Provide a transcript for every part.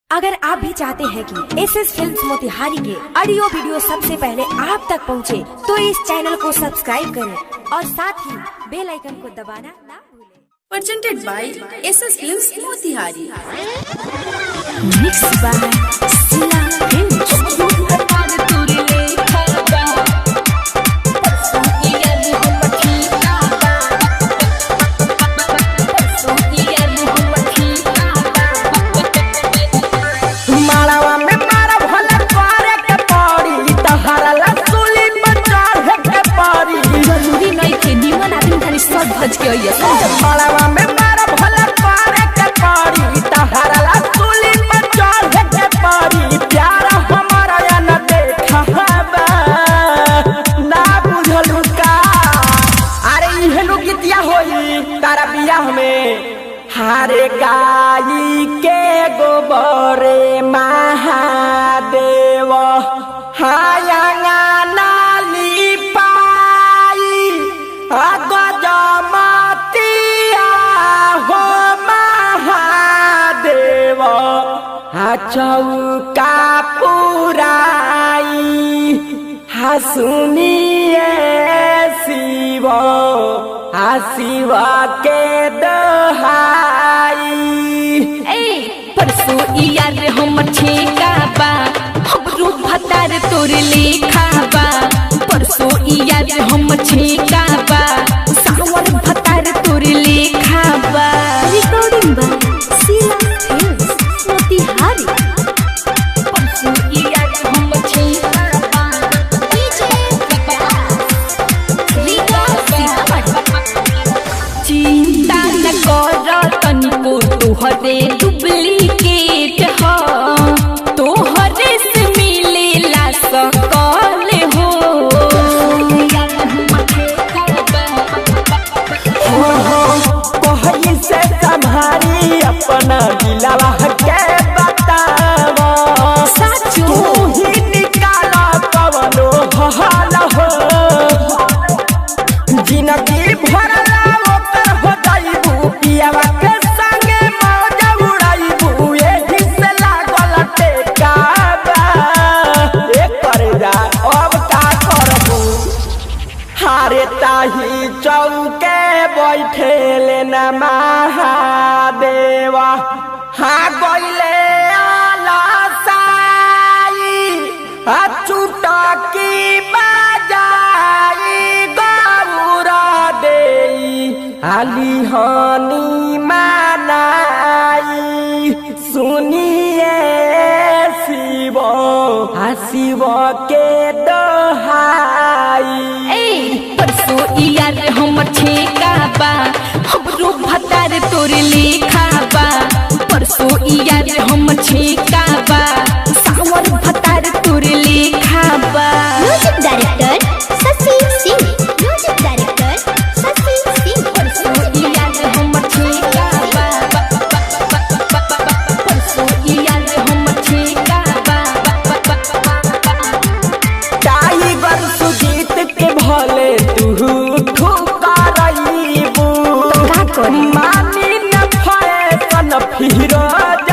अगर आप भी चाहते हैं कि एसएस फिल्म्स मोतिहारी के ऑडियो वीडियो सबसे पहले आप तक पहुंचे, तो इस चैनल को सब्सक्राइब करें और साथ ही बेल आइकन को दबाना ना भूलें। Presented by SS Films Motihari. Mixed by Sila Films। मालवा में मारा भला पारे के पारी तहरा ला सुली पर चढ़े के पारी प्यार हमारा या न देखा बा ना बुझलु का। अरे इहनु गीतिया होई तारा बियाह में हारे गाई के गोबरे महादेव हायांगा नाली पाई चौका पुराई सुनिए शिव शिव के दहाई। परसों यार हम ठेका बा हमरो भतार तोर लेखा बा। परसों यार हम ठेका बा सावर भतार तोर लेखा बा। Recording by Sheela films Motihari. परसों यार हम ठेका बा चिंता न कर तनिको तोहरे डुप्लीकेट ह तोहरे से मिलेला सकल हो। कहीं से तुम्हारी अपना दिलवा के बतावा तू ही निकाला कवनो हाल हो जिनकी भरला ओकर हो जाइबू पियावा के संगे मौज उड़ाइबू एही से लागल टेकाबा। कर जा अब का करबू हारे ताही चौके बैठेले न महादेवा हाँ गइले आलसाई चुटकी बाजाई गौरा देई आली हनी मानाई सुनिए शिव शिव के दहाई। परसों यार हम ठेका बा हमरो भतार तोर लेखा बा। परसों यार हम ठेका बा सावर भतार तोर लेखा बा। Music director Shashi Singh. Music director Shashi Singh. परसों यार हम ठेका बा परसों यार हम ठेका बा। टाइगर सुजीत के भले तू ठुकराइबू मानी न फैशन फिरोज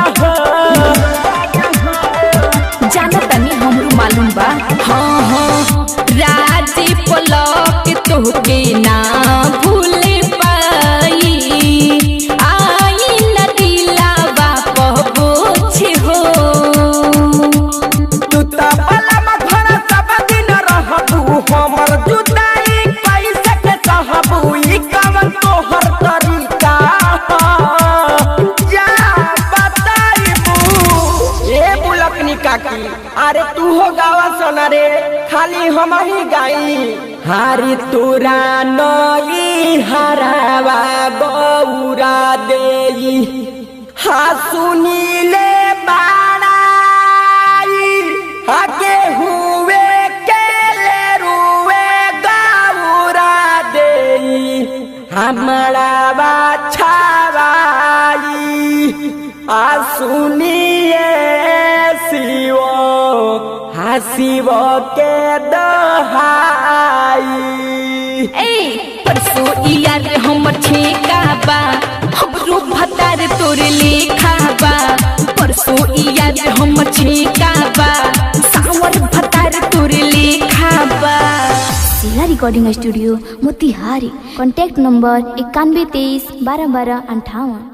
जाना तनी हमरो मालूम बा। हाँ हाँ राजी पलक तोहके ना भूले पाई आई न दिलावा पहुँचे हो। तू त बलम घर सब दिन रहबू हमर जुदाई कैसे के सहबू ई कवन तोहर तरीका जा बताइबू। ए बुलकनी काकी अरे तू हो गावा सोना रे खाली हम ही गाई हारी तोरा नई हरावा गौरा देई हाँ सुनीले बाड़ाई आगे हुए केले रुए गौरा देई हमारा बाछावाई सुनिए शिव शिव के दहाई। परसों यार हम ठेका बा हमरो भतार तोर लेखा बा। परसों यार हम छेकाबा सावर भतार तोरे लेखाबा। जिला recording studio Motihari. Contact number 9123 12 12 58।